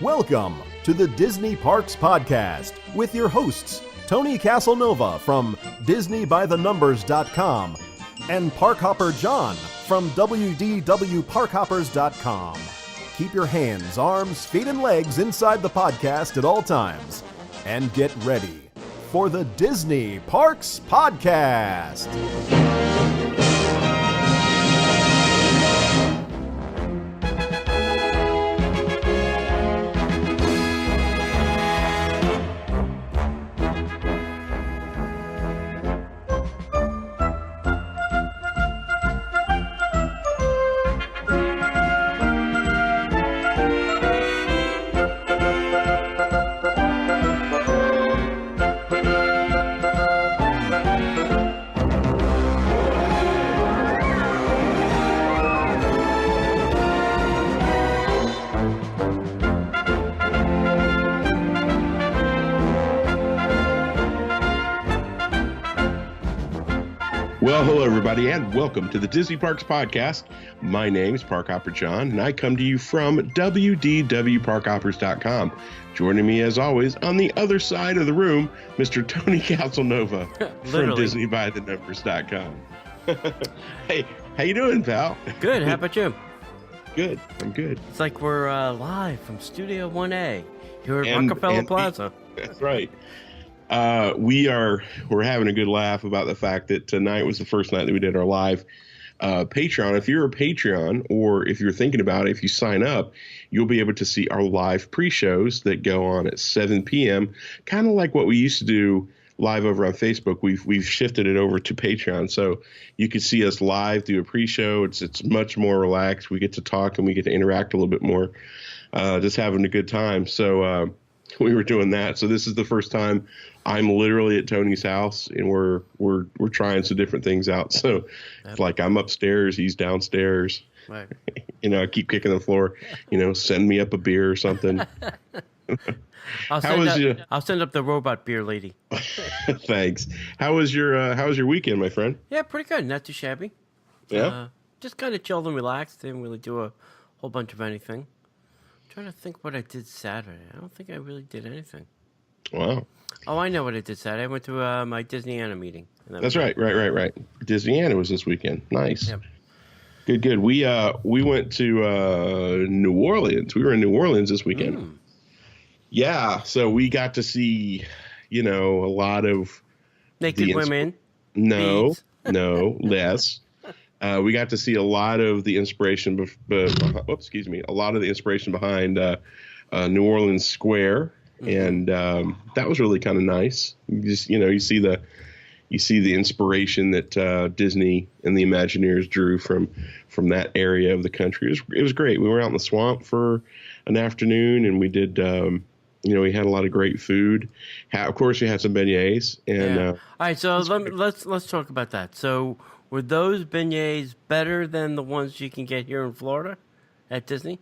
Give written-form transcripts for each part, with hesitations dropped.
Welcome to the Disney Parks Podcast with your hosts, Tony Caselnova from DisneyByTheNumbers.com and Parkhopper John from WDWParkhoppers.com. Keep your hands, arms, feet, and legs inside the podcast at all times. And get ready for the Disney Parks Podcast. Well, hello, everybody, and welcome to the Disney Parks Podcast. My name is Parkhopper John, and I come to you from WDWParkhoppers.com. Joining me, as always, on the other side of the room, Mr. Tony Caselnova from DisneyByTheNumbers.com. Hey, how you doing, pal? Good. How about you? Good. I'm good. It's like we're live from Studio 1A here at Rockefeller Plaza. That's right. We're having a good laugh about the fact that tonight was the first night that we did our live Patreon. If you're a Patreon, or if you're thinking about it, if you sign up, you'll be able to see our live pre-shows that go on at 7 p.m. Kind of like what we used to do live over on Facebook. We've shifted it over to Patreon, so you can see us live, do a pre-show. It's much more relaxed. We get to talk and we get to interact a little bit more, just having a good time. So we were doing that. So this is the first time I'm literally at Tony's house, and we're trying some different things out. So it's like I'm upstairs, he's downstairs. Right. I keep kicking the floor. Send me up a beer or something. I'll send up the robot beer lady. Thanks. How was your weekend, my friend? Yeah, pretty good. Not too shabby. Yeah. Just kind of chilled and relaxed. Didn't really do a whole bunch of anything. Trying to think what I did Saturday. I don't think I really did anything. Wow. Oh, I know what I did Saturday. I went to my Disneyana meeting. That's right. Disneyana was this weekend. Nice. Yep. Good. We went to New Orleans. We were in New Orleans this weekend. Yeah. So we got to see, a lot of naked women. No, less. We got to see a lot of the inspiration, a lot of the inspiration behind New Orleans Square, and that was really kind of nice. You see the inspiration that Disney and the Imagineers drew from that area of the country. It was great. We were out in the swamp for an afternoon, and we did. We had a lot of great food. Of course, we had some beignets. And all right, so let's talk about that. So, were those beignets better than the ones you can get here in Florida at Disney?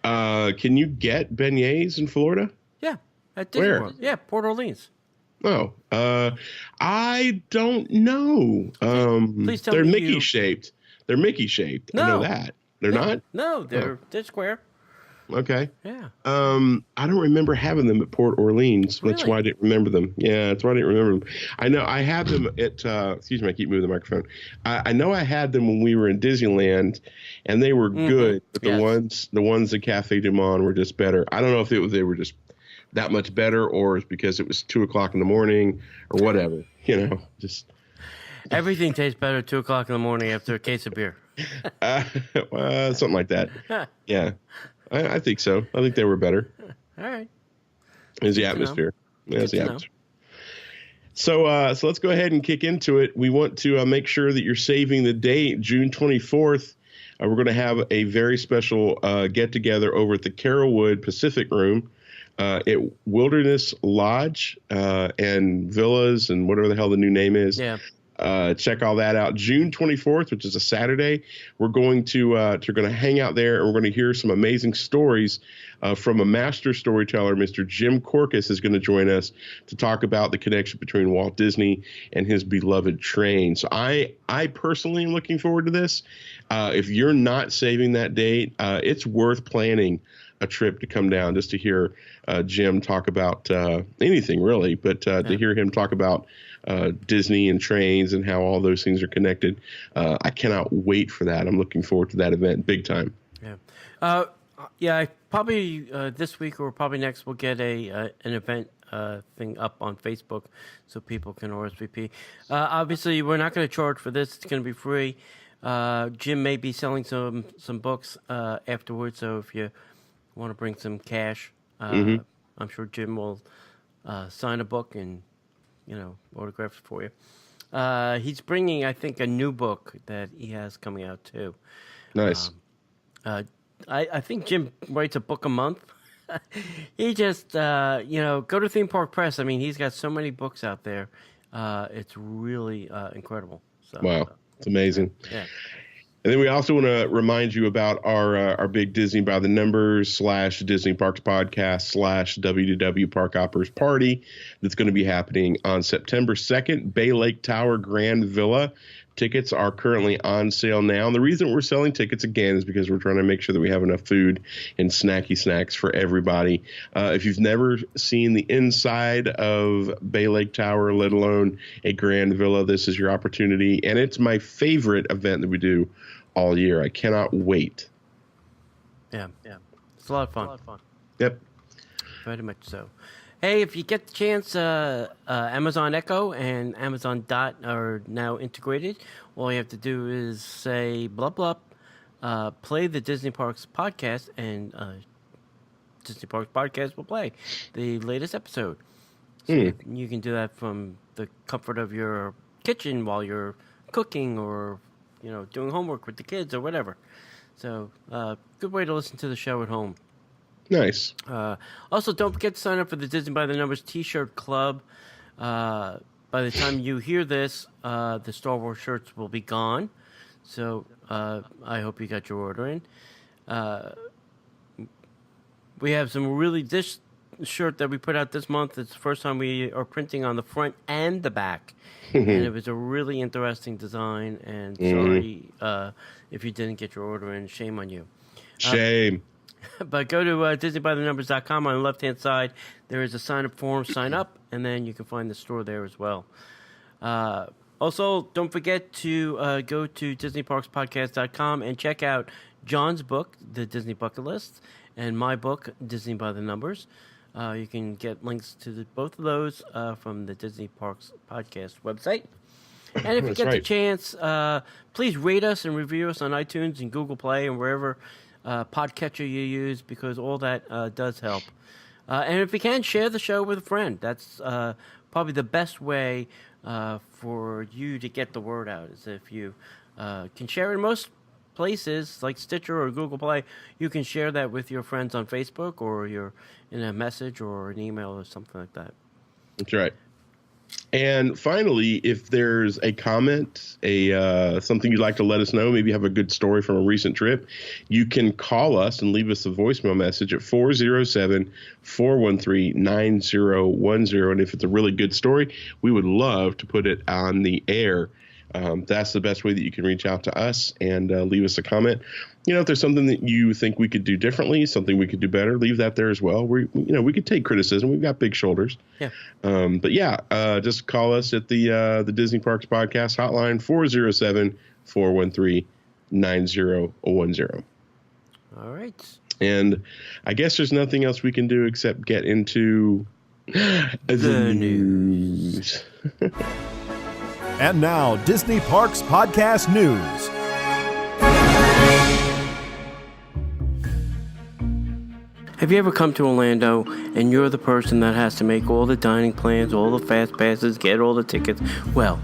Can you get beignets in Florida? Yeah, at Disney Where? World. Yeah, Port Orleans. Oh, I don't know. Please tell they're me Mickey shaped. They're Mickey shaped. No. I know that. They're not? No, they're square. Okay. Yeah. I don't remember having them at Port Orleans. Really? That's why I didn't remember them. Yeah, that's why I didn't remember them. I know I had them at, excuse me, I keep moving the microphone. I know I had them when we were in Disneyland, and they were good, but the ones at Cafe Du Monde were just better. I don't know if they were just that much better, or it's because it was 2:00 in the morning or whatever, just. Everything tastes better at 2:00 in the morning after a case of beer. Something like that. Yeah. I think so. I think they were better. All right. It's the atmosphere. So let's go ahead and kick into it. We want to make sure that you're saving the date, June 24th. We're going to have a very special get-together over at the Carrollwood Pacific Room at Wilderness Lodge and Villas and whatever the hell the new name is. Yeah. Check all that out. June 24th, which is a Saturday, we're going to hang out there, and we're going to hear some amazing stories from a master storyteller. Mr. Jim Korkis is going to join us to talk about the connection between Walt Disney and his beloved train. So I personally am looking forward to this. If you're not saving that date, it's worth planning a trip to come down just to hear Jim talk about anything really, but to hear him talk about Disney and trains and how all those things are connected. I cannot wait for that. I'm looking forward to that event big time. Yeah. I probably this week or probably next we'll get an event thing up on Facebook so people can RSVP. Obviously, we're not going to charge for this. It's going to be free. Jim may be selling some books afterwards, so if you want to bring some cash, I'm sure Jim will sign a book and autograph it for you. He's bringing, I think, a new book that he has coming out too. Nice. I think Jim writes a book a month. He just go to Theme Park Press. I mean, he's got so many books out there. It's really incredible. So, wow. It's amazing. Yeah. And then we also want to remind you about our big Disney by the Numbers / Disney Parks Podcast / WDW Parkhoppers Party that's going to be happening on September 2nd, Bay Lake Tower Grand Villa. Tickets are currently on sale now. And the reason we're selling tickets again is because we're trying to make sure that we have enough food and snacky snacks for everybody. If you've never seen the inside of Bay Lake Tower, let alone a Grand Villa, this is your opportunity. And it's my favorite event that we do all year. I cannot wait. Yeah. It's a lot of fun. Yep. Very much so. Hey, if you get the chance, Amazon Echo and Amazon Dot are now integrated. All you have to do is say blah blah, play the Disney Parks podcast, and Disney Parks podcast will play the latest episode. So you can do that from the comfort of your kitchen while you're cooking or doing homework with the kids or whatever. So good way to listen to the show at home. Nice. Also, don't forget to sign up for the Disney by the Numbers T-shirt club. By the time you hear this, the Star Wars shirts will be gone. So I hope you got your order in. We have this shirt that we put out this month. It's the first time we are printing on the front and the back. And it was a really interesting design. And sorry if you didn't get your order in. Shame on you. Shame. But go to DisneyByTheNumbers.com. On the left-hand side, there is a sign-up form. Sign up, and then you can find the store there as well. Also, don't forget to go to DisneyParksPodcast.com and check out John's book, The Disney Bucket List, and my book, Disney by the Numbers. You can get links to both of those from the Disney Parks Podcast website. And if you get the chance, please rate us and review us on iTunes and Google Play and wherever podcatcher you use, because all that does help. And if you can, share the show with a friend. That's probably the best way for you to get the word out, is if you can share in most places like Stitcher or Google Play. You can share that with your friends on Facebook, or you're in a message or an email or something like that. That's right. And finally, if there's a comment, something you'd like to let us know, maybe you have a good story from a recent trip, you can call us and leave us a voicemail message at 407-413-9010. And if it's a really good story, we would love to put it on the air. That's the best way that you can reach out to us and leave us a comment. If there's something that you think we could do differently, something we could do better, leave that there as well. We could take criticism. We've got big shoulders. Yeah. Just call us at the Disney Parks Podcast hotline, 407-413-9010. All right. And I guess there's nothing else we can do except get into the news. And now, Disney Parks Podcast News. Have you ever come to Orlando and you're the person that has to make all the dining plans, all the fast passes, get all the tickets? Well,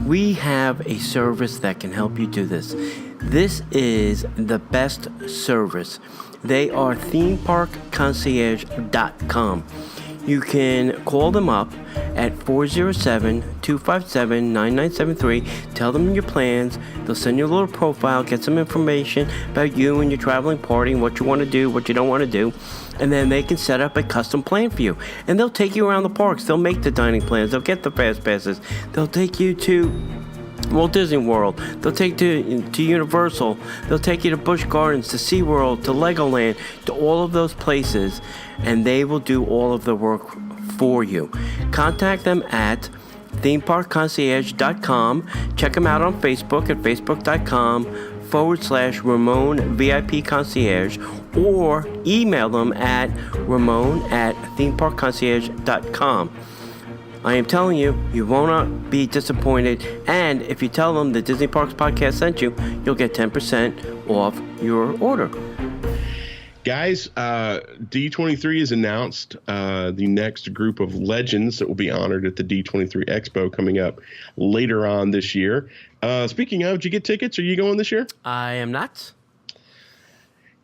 we have a service that can help you do this. This is the best service. They are themeparkconcierge.com. You can call them up at 407-257-9973. Tell them your plans. They'll send you a little profile, get some information about you and your traveling party and what you want to do, what you don't want to do. And then they can set up a custom plan for you. And they'll take you around the parks. They'll make the dining plans. They'll get the fast passes. They'll take you to Walt Disney World. They'll take you to Universal. They'll take you to Busch Gardens, to SeaWorld, to Legoland, to all of those places, and they will do all of the work for you. Contact them at themeparkconcierge.com. Check them out on Facebook at facebook.com/Ramon VIP Concierge, or email them at ramon@themeparkconcierge.com. I am telling you, you will not be disappointed, and if you tell them the Disney Parks Podcast sent you, you'll get 10% off your order. Guys, D23 has announced the next group of legends that will be honored at the D23 Expo coming up later on this year. Speaking of, did you get tickets? Are you going this year? I am not.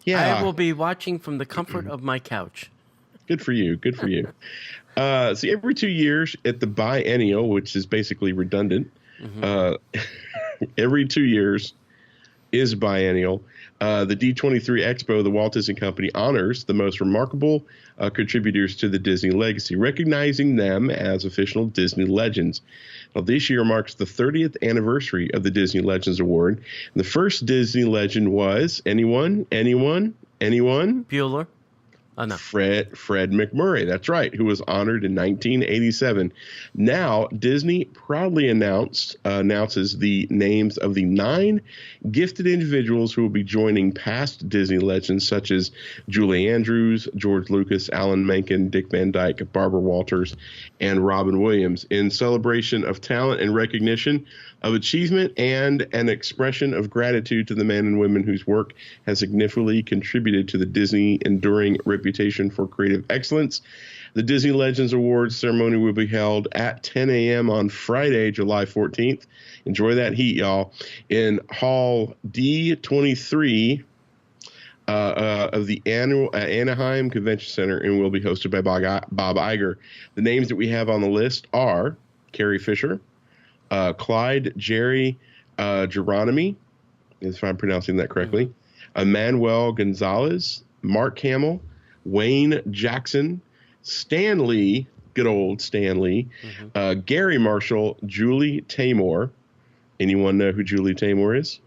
Yeah. I will be watching from the comfort of my couch. Good for you. Good for you. See, every 2 years at the biennial, which is basically redundant, every 2 years is biennial. The D23 Expo, the Walt Disney Company, honors the most remarkable contributors to the Disney legacy, recognizing them as official Disney legends. Now, this year marks the 30th anniversary of the Disney Legends Award. The first Disney legend was anyone? Bueller? Oh, no. Fred McMurray. That's right, who was honored in 1987. Now, Disney proudly announces the names of the 9 gifted individuals who will be joining past Disney legends such as Julie Andrews, George Lucas, Alan Menken, Dick Van Dyke, Barbara Walters, and Robin Williams in celebration of talent and recognition of achievement and an expression of gratitude to the men and women whose work has significantly contributed to the Disney enduring reputation for creative excellence. The Disney Legends Awards ceremony will be held at 10 a.m. on Friday, July 14th. Enjoy that heat, y'all, in Hall D23 of the annual Anaheim Convention Center, and will be hosted by Bob Iger. The names that we have on the list are Carrie Fisher, Clyde Jerry Geronimi, if I'm pronouncing that correctly, Emmanuel Gonzalez, Mark Hamill, Wayne Jackson, Stan Lee, good old Stan Lee, Gary Marshall, Julie Taymor. Anyone know who Julie Taymor is?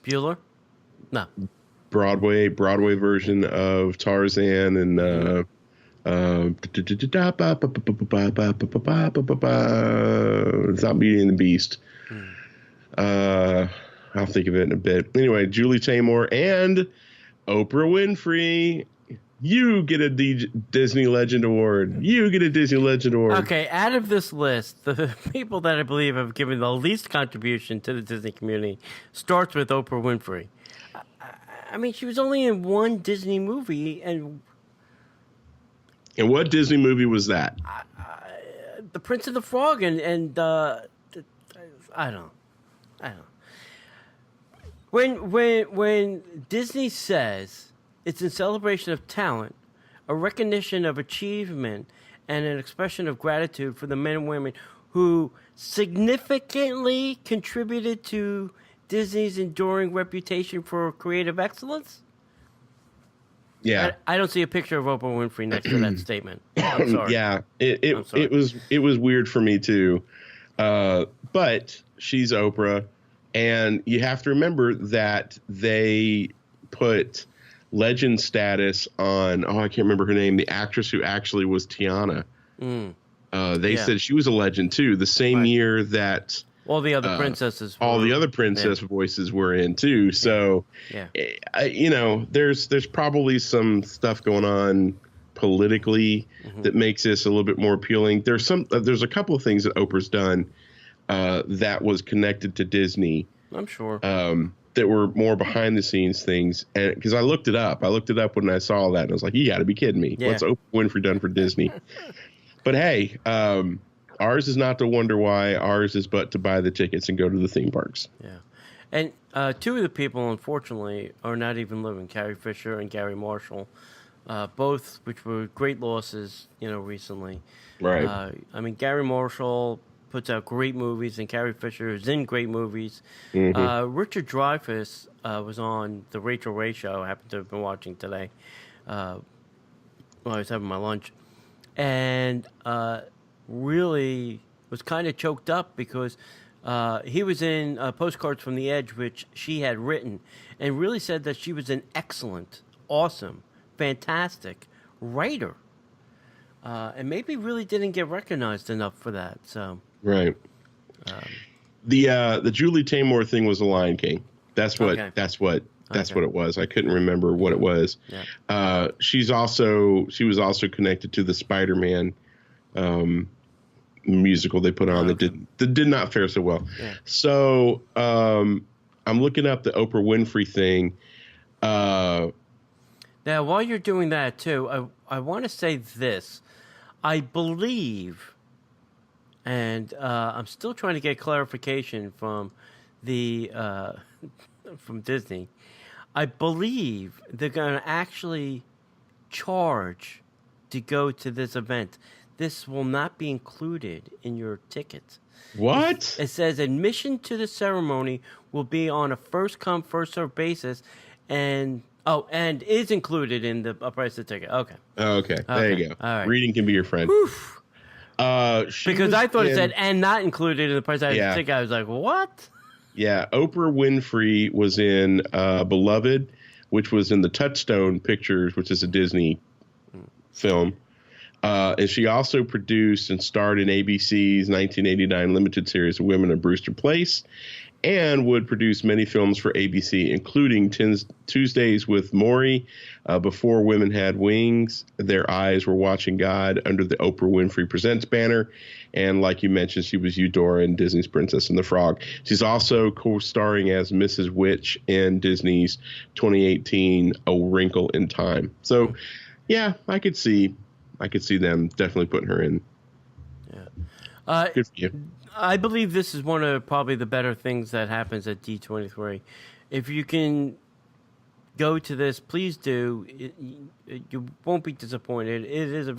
Bueller? No. Broadway version of Tarzan and it's not Beauty and the Beast. I'll think of it in a bit. Anyway, Julie Taymor and Oprah Winfrey. You get a Disney Legend Award. You get a Disney Legend Award. Okay, out of this list, the people that I believe have given the least contribution to the Disney community starts with Oprah Winfrey. I mean, she was only in one Disney movie, and what Disney movie was that? The Prince and the Frog, and I don't. When Disney says it's in celebration of talent, a recognition of achievement, and an expression of gratitude for the men and women who significantly contributed to Disney's enduring reputation for creative excellence. Yeah, I don't see a picture of Oprah Winfrey next to that statement. I'm sorry. Yeah, it was weird for me too, but she's Oprah, and you have to remember that they put legend status on. Oh, I can't remember her name. The actress who actually was Tiana. They said she was a legend too. The same year that all the other princesses, voices were in too. So, there's probably some stuff going on politically that makes this a little bit more appealing. There's a couple of things that Oprah's done that was connected to Disney. I'm sure. That were more behind the scenes things, and because I looked it up when I saw that, and I was like, "You got to be kidding me! Yeah. What's Oprah Winfrey done for Disney?" But hey, ours is not to wonder why. Ours is but to buy the tickets and go to the theme parks. Yeah, and two of the people, unfortunately, are not even living. Carrie Fisher and Gary Marshall, both which were great losses, recently. Right. I mean, Gary Marshall puts out great movies, and Carrie Fisher is in great movies. Richard Dreyfuss was on the Rachel Ray show. I happened to have been watching today while I was having my lunch. And really was kind of choked up because He was in Postcards from the Edge, which she had written, and really said that she was an excellent, awesome, fantastic writer. And maybe really didn't get recognized enough for that. So right. The Julie Taymor thing was a Lion King. That's what it was. I couldn't remember what it was. Yeah. She was also connected to the Spider-Man musical they put on that did not fare so well. Yeah. So I'm looking up the Oprah Winfrey thing. Now, while you're doing that too, I want to say this. I believe, and I'm still trying to get clarification from the from Disney. I believe they're going to actually charge to go to this event. This will not be included in your ticket. What? It says admission to the ceremony will be on a first come, first served basis, and is included in the price of the ticket. Okay. Okay. There you go. All right. Reading can be your friend. Because I thought it said and not included in the price of the ticket. I was like, what? Yeah. Oprah Winfrey was in Beloved, which was in the Touchstone Pictures, which is a Disney film. And she also produced and starred in ABC's 1989 limited series of Women of Brewster Place, and would produce many films for ABC, including Tuesdays with Morrie, Before Women Had Wings, Their Eyes Were Watching God, under the Oprah Winfrey Presents banner. And like you mentioned, she was Eudora in Disney's Princess and the Frog. She's also co-starring as Mrs. Witch in Disney's 2018 A Wrinkle in Time. So, yeah, I could see them definitely putting her in. Yeah. Good for you. I believe this is one of probably the better things that happens at D23. If you can go to this, please do. You won't be disappointed. It is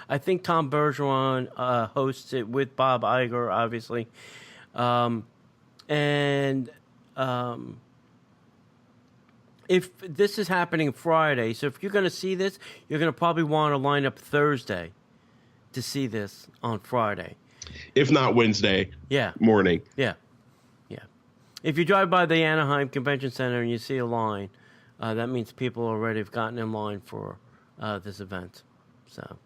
I think Tom Bergeron hosts it with Bob Iger, obviously. If this is happening Friday, so if you're going to see this, you're going to probably want to line up Thursday to see this on Friday. If not Wednesday morning. Yeah. If you drive by the Anaheim Convention Center and you see a line, that means people already have gotten in line for this event. So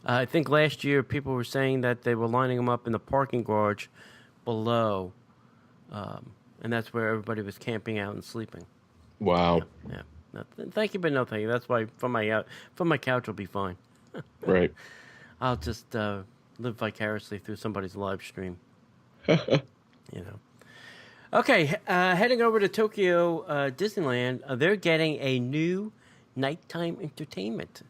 I think last year people were saying that they were lining them up in the parking garage below, and that's where everybody was camping out and sleeping. Wow. Yeah. No, thank you, but no thank you. That's why from my couch will be fine. Right. I'll just live vicariously through somebody's live stream. Okay, heading over to Tokyo Disneyland, they're getting a new nighttime entertainment.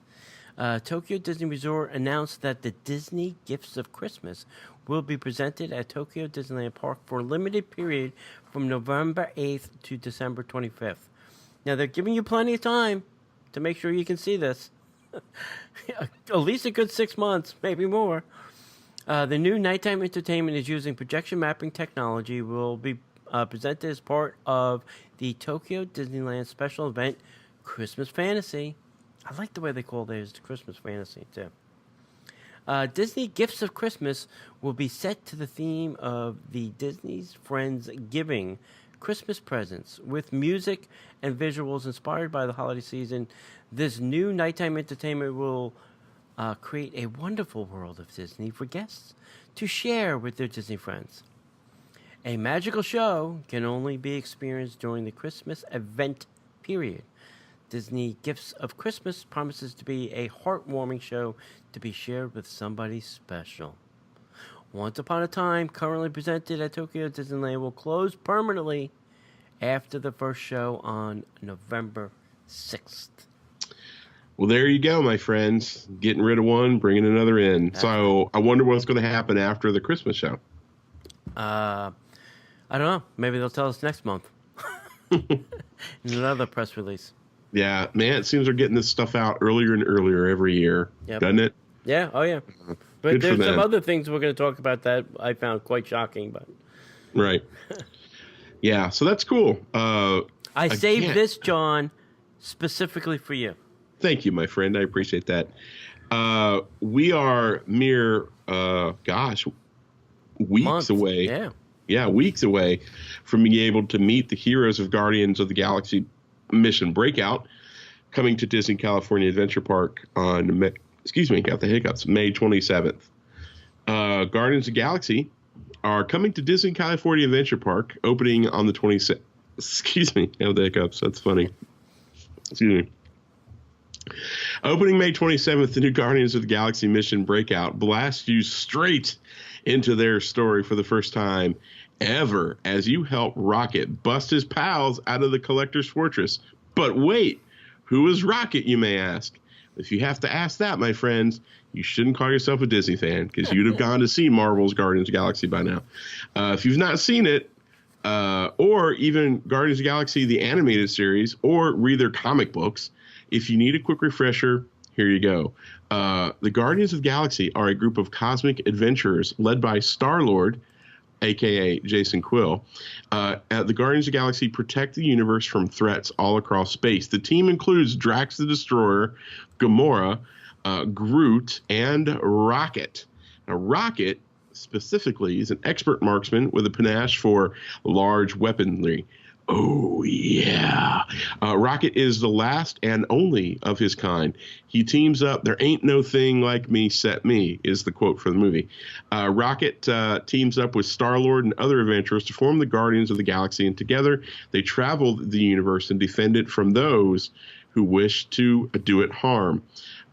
Tokyo Disney Resort announced that the Disney Gifts of Christmas will be presented at Tokyo Disneyland Park for a limited period from November 8th to December 25th. Now, they're giving you plenty of time to make sure you can see this. At least a good 6 months, maybe more. The new nighttime entertainment is using projection mapping technology, will be presented as part of the Tokyo Disneyland special event, Christmas Fantasy. I like the way they call theirs Christmas Fantasy, too. Disney Gifts of Christmas will be set to the theme of the Disney's Friends Giving Christmas presents, with music and visuals inspired by the holiday season. This new nighttime entertainment will create a wonderful world of Disney for guests to share with their Disney friends. A magical show can only be experienced during the Christmas event period. Disney Gifts of Christmas promises to be a heartwarming show to be shared with somebody special. Once Upon a Time, currently presented at Tokyo Disneyland, will close permanently after the first show on November 6th. Well, there you go, my friends. Getting rid of one, bringing another in. So I wonder what's going to happen after the Christmas show. I don't know. Maybe they'll tell us next month. In another press release. Yeah, man, it seems they're getting this stuff out earlier and earlier every year, doesn't it? Yeah, oh yeah. But Good there's some other things we're going to talk about that I found quite shocking. But right. Yeah, so that's cool. I saved this, John, specifically for you. Thank you, my friend. I appreciate that. We are mere, weeks Months. away. Yeah. weeks away from being able to meet the heroes of Guardians of the Galaxy Mission Breakout, coming to Disney California Adventure Park on May 27th. Guardians of the Galaxy are coming to Disney California Adventure Park, opening on the 26th. Excuse me, I have the hiccups. That's funny. Excuse me. Opening May 27th, the new Guardians of the Galaxy Mission Breakout blasts you straight into their story for the first time ever as you help Rocket bust his pals out of the Collector's Fortress. But wait, who is Rocket, you may ask? If you have to ask that, my friends, you shouldn't call yourself a Disney fan because you'd have gone to see Marvel's Guardians of the Galaxy by now. If you've not seen it, or even Guardians of the Galaxy, the animated series, or read their comic books, if you need a quick refresher, here you go. The Guardians of the Galaxy are a group of cosmic adventurers led by Star-Lord, a.k.a. Jason Quill. The Guardians of the Galaxy protect the universe from threats all across space. The team includes Drax the Destroyer, Gamora, Groot, and Rocket. Now, Rocket, specifically, is an expert marksman with a panache for large weaponry. Oh, yeah. Rocket is the last and only of his kind. He teams up. There ain't no thing like me except me, is the quote for the movie. Rocket teams up with Star-Lord and other adventurers to form the Guardians of the Galaxy, and together they travel the universe and defend it from those who wish to do it harm.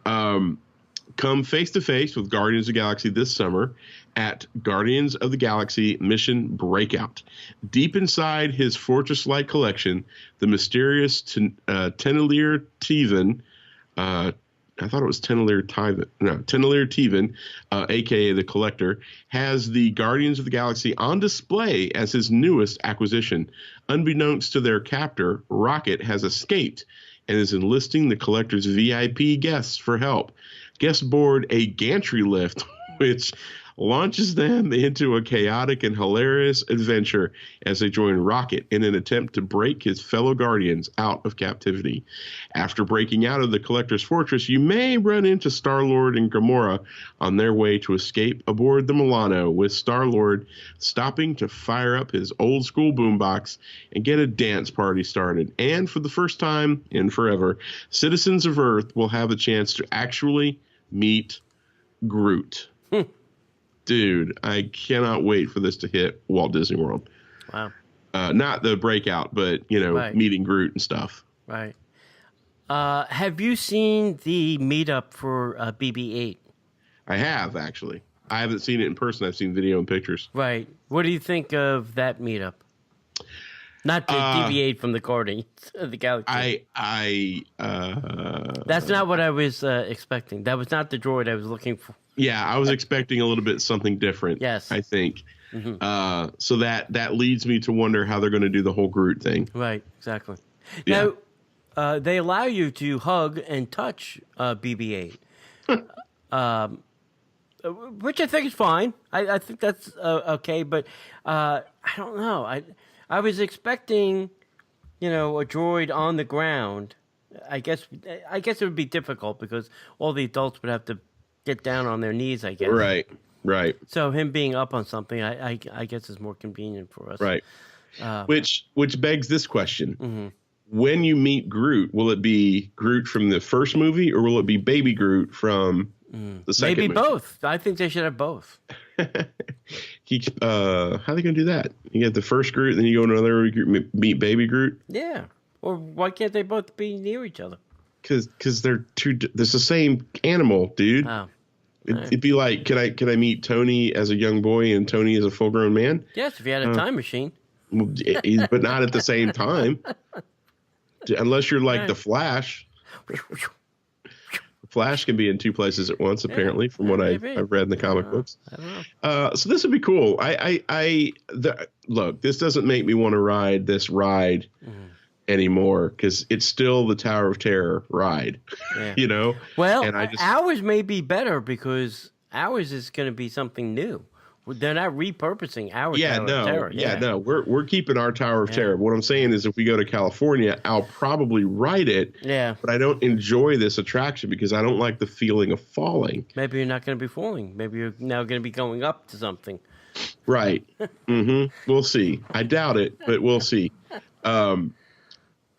Come face-to-face with Guardians of the Galaxy this summer at Guardians of the Galaxy Mission Breakout. Deep inside his fortress-like collection, the mysterious Tenelier Tevan, I thought it was Tenelier Tevan, a.k.a. the Collector, has the Guardians of the Galaxy on display as his newest acquisition. Unbeknownst to their captor, Rocket has escaped and is enlisting the Collector's VIP guests for help. Guests board a gantry lift, which launches them into a chaotic and hilarious adventure as they join Rocket in an attempt to break his fellow Guardians out of captivity. After breaking out of the Collector's Fortress, you may run into Star-Lord and Gamora on their way to escape aboard the Milano, with Star-Lord stopping to fire up his old-school boombox and get a dance party started. And for the first time in forever, citizens of Earth will have a chance to actually meet Groot. Dude, I cannot wait for this to hit Walt Disney World. Wow. Not the Breakout, but, right. Meeting Groot and stuff. Right. Have you seen the meetup for BB-8? I have, actually. I haven't seen it in person. I've seen video and pictures. Right. What do you think of that meetup? Not to deviate from the Guardians of the Galaxy. That's not what I was expecting. That was not the droid I was looking for. Yeah, I was expecting a little bit something different. Yes, I think. Mm-hmm. So that leads me to wonder how they're going to do the whole Groot thing. Right. Exactly. Yeah. Now, they allow you to hug and touch BB-8, which I think is fine. I think that's okay, but I don't know. I was expecting, a droid on the ground. I guess it would be difficult because all the adults would have to get down on their knees, I guess. Right. So him being up on something, I guess is more convenient for us. Right. Which begs this question. Mm-hmm. When you meet Groot, will it be Groot from the first movie or will it be baby Groot from the second movie? Maybe both. I think they should have both. How are they going to do that? You get the first Groot, then you go to another Groot, meet baby Groot? Yeah. Or why can't they both be near each other? Because they're there's the same animal, dude. Oh. It'd be like, can I meet Tony as a young boy and Tony as a full-grown man? Yes, if you had a time machine. But not at the same time. Unless you're like the Flash. Flash can be in two places at once, apparently, from what I've read in the comic books. I don't know. So this would be cool. Look, this doesn't make me want to ride this ride anymore because it's still the Tower of Terror ride, Well, and ours may be better because ours is going to be something new. They're not repurposing our Tower of Terror. No, we're keeping our Tower of Terror. What I'm saying is if we go to California, I'll probably ride it. Yeah. But I don't enjoy this attraction because I don't like the feeling of falling. Maybe you're not going to be falling. Maybe you're now going to be going up to something. Right. We'll see. I doubt it, but we'll see.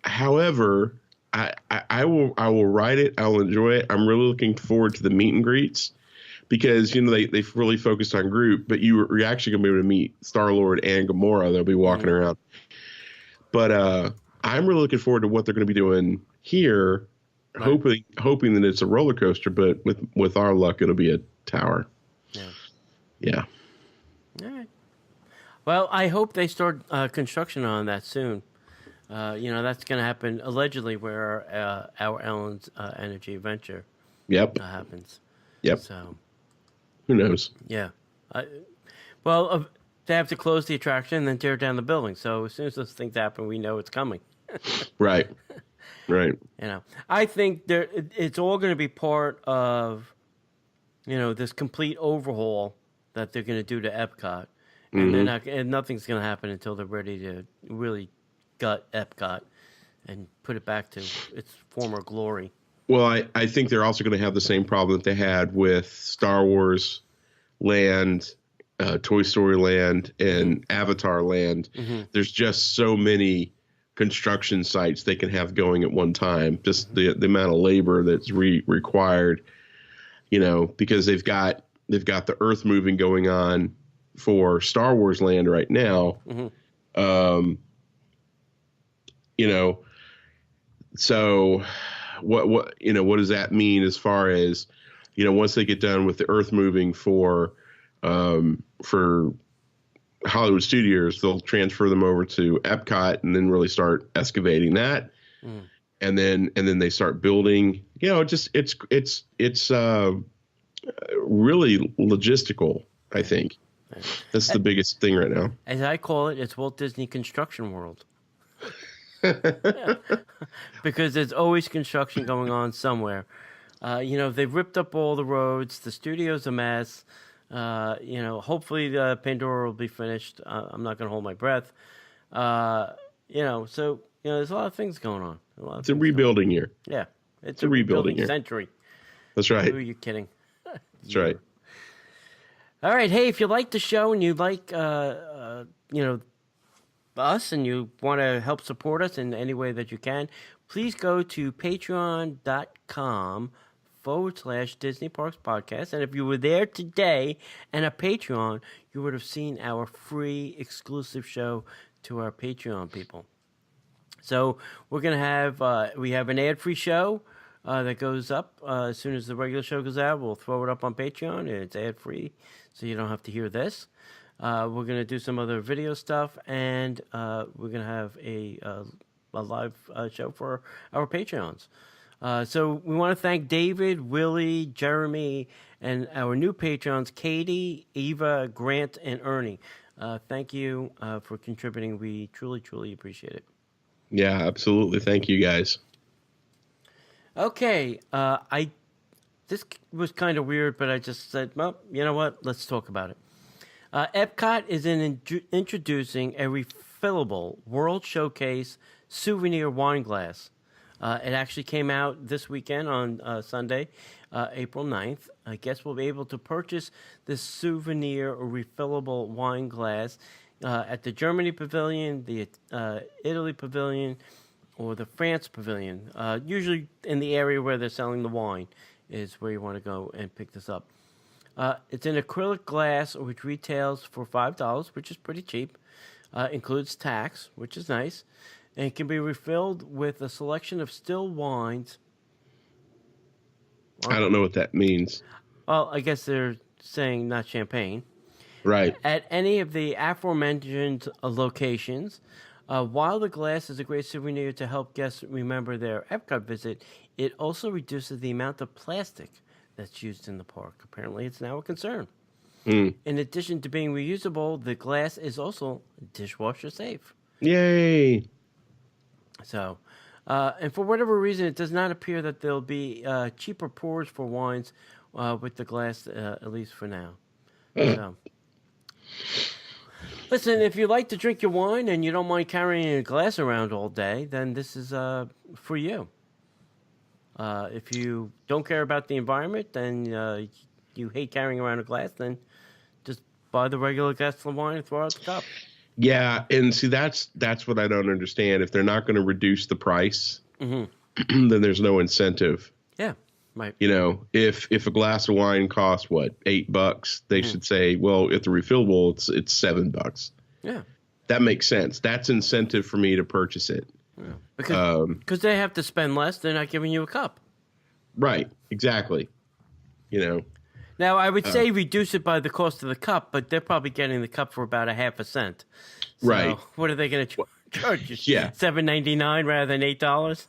However, I will write it. I'll enjoy it. I'm really looking forward to the meet and greets because, they've really focused on Groot, but you're actually going to be able to meet Star-Lord and Gamora. They'll be walking around. But I'm really looking forward to what they're going to be doing here, hoping that it's a roller coaster, but with our luck, it'll be a tower. Yeah. All right. Well, I hope they start construction on that soon. That's going to happen allegedly where our Ellen's energy venture happens. Yep. So who knows? Yeah. They have to close the attraction and then tear down the building. So as soon as those things happen, we know it's coming. Right. I think it's all going to be part of, this complete overhaul that they're going to do to Epcot. And and nothing's going to happen until they're ready to really gut Epcot and put it back to its former glory. Well, I think they're also going to have the same problem that they had with Star Wars Land, Toy Story Land, and Avatar Land. There's just so many construction sites they can have going at one time. Just the amount of labor that's required, because they've got the earth moving going on for Star Wars Land right now. So what does that mean as far as, once they get done with the earth moving for Hollywood Studios, they'll transfer them over to Epcot and then really start excavating that. And then they start building, it's really logistical, I think. That's the biggest thing right now. As I call it, it's Walt Disney Construction World. Because there's always construction going on somewhere. They've ripped up all the roads. The studio's a mess. Hopefully the Pandora will be finished. I'm not going to hold my breath. So there's a lot of things going on. It's a rebuilding year. Yeah. It's a rebuilding year. Century. That's right. Who are you kidding? That's right. All right. Hey, if you like the show and you like, us and you want to help support us in any way that you can, please go to patreon.com/Disney Parks Podcast. And if you were there today and a Patreon, you would have seen our free exclusive show to our Patreon people. So we're going to have, we have an ad-free show that goes up as soon as the regular show goes out. We'll throw it up on Patreon, and it's ad-free, so you don't have to hear this. We're going to do some other video stuff, and we're going to have a live show for our Patreons. So we want to thank David, Willie, Jeremy, and our new Patreons, Katie, Eva, Grant, and Ernie. Thank you for contributing. We truly, truly appreciate it. Yeah, absolutely. Thank you, guys. Okay. This was kind of weird, but I just said, well, you know what? Let's talk about it. Epcot is introducing a refillable World Showcase souvenir wine glass. It actually came out this weekend on Sunday, April 9th. Guests will be able to purchase this souvenir refillable wine glass at the Germany Pavilion, the Italy Pavilion, or the France Pavilion. Usually in the area where they're selling the wine is where you want to go and pick this up. It's an acrylic glass, which retails for $5, which is pretty cheap. Includes tax, which is nice. And it can be refilled with a selection of still wines. I don't know what that means. Well, I guess they're saying not champagne. Right. At any of the aforementioned locations. While the glass is a great souvenir to help guests remember their Epcot visit, it also reduces the amount of plastic that's used in the park. Apparently, it's now a concern. In addition to being reusable, the glass is also dishwasher safe. Yay! So, and for whatever reason, it does not appear that there'll be cheaper pours for wines with the glass, at least for now. So, listen, if you like to drink your wine and you don't mind carrying a glass around all day, then this is for you. If you don't care about the environment and you hate carrying around a glass, then just buy the regular glass of wine and throw out the cup. Yeah, and see, that's what I don't understand. If they're not going to reduce the price, then there's no incentive. Yeah, right. You know, if a glass of wine costs what, $8, they should say, well, if the refillable, it's $7. Yeah, that makes sense. That's incentive for me to purchase it. Yeah. Because they have to spend less. They're not giving you a cup. Right. Exactly. You know. Now, I would say reduce it by the cost of the cup, but they're probably getting the cup for about 0.5 cent. So right. What are they going to charge you? Yeah. $7.99 rather than $8?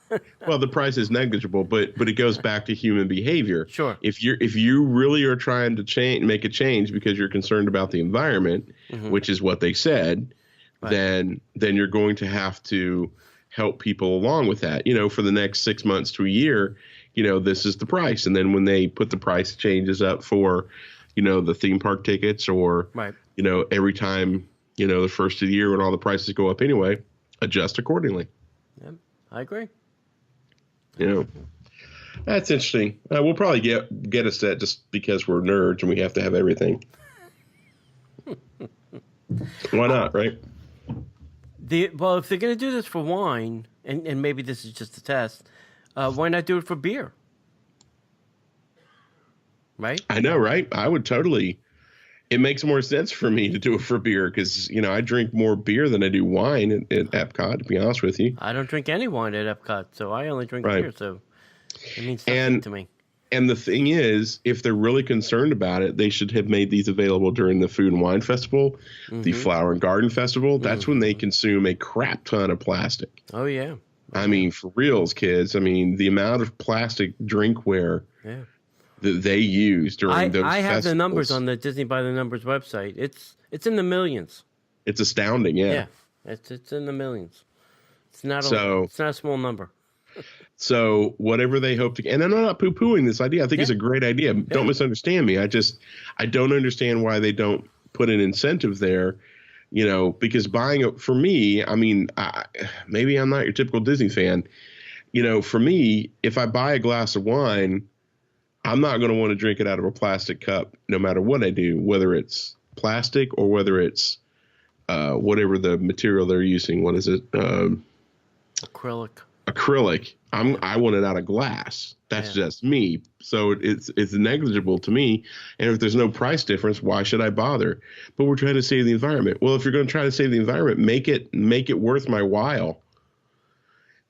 Well, the price is negligible, but it goes back to human behavior. Sure. If you really are trying to make a change because you're concerned about the environment, which is what they said, then you're going to have to help people along with that. You know, for the next 6 months to a year, you know, this is the price. And then when they put the price changes up for, you know, the theme park tickets or, you know, every time, you know, the first of the year when all the prices go up anyway, adjust accordingly. Yeah, I agree. You know, that's interesting. We'll probably get a set just because we're nerds and we have to have everything. Why not, right? Well, if they're going to do this for wine, and maybe this is just a test, why not do it for beer? Right? I know, right? I would totally. It makes more sense for me to do it for beer because, you know, I drink more beer than I do wine at Epcot, to be honest with you. I don't drink any wine at Epcot, so I only drink beer, so it means nothing to me. And the thing is, if they're really concerned about it, they should have made these available during the Food and Wine Festival, the Flower and Garden Festival. That's when they consume a crap ton of plastic. Oh, yeah. I mean, for reals, kids. I mean, the amount of plastic drinkware that they use during those festivals. I have the numbers on the Disney by the Numbers website. It's in the millions. It's astounding, yeah. Yeah, it's in the millions. It's not a small number. So whatever they hope to, and I'm not poo-pooing this idea. I think it's a great idea. Don't misunderstand me. I don't understand why they don't put an incentive there. You know, because buying it for me, I mean, maybe I'm not your typical Disney fan. You know, for me, if I buy a glass of wine, I'm not going to want to drink it out of a plastic cup, no matter what I do, whether it's plastic or whether it's whatever the material they're using. What is it? Acrylic. I want it out of glass. That's just me. So it's negligible to me. And if there's no price difference, why should I bother? But we're trying to save the environment. Well, if you're going to try to save the environment, make it worth my while.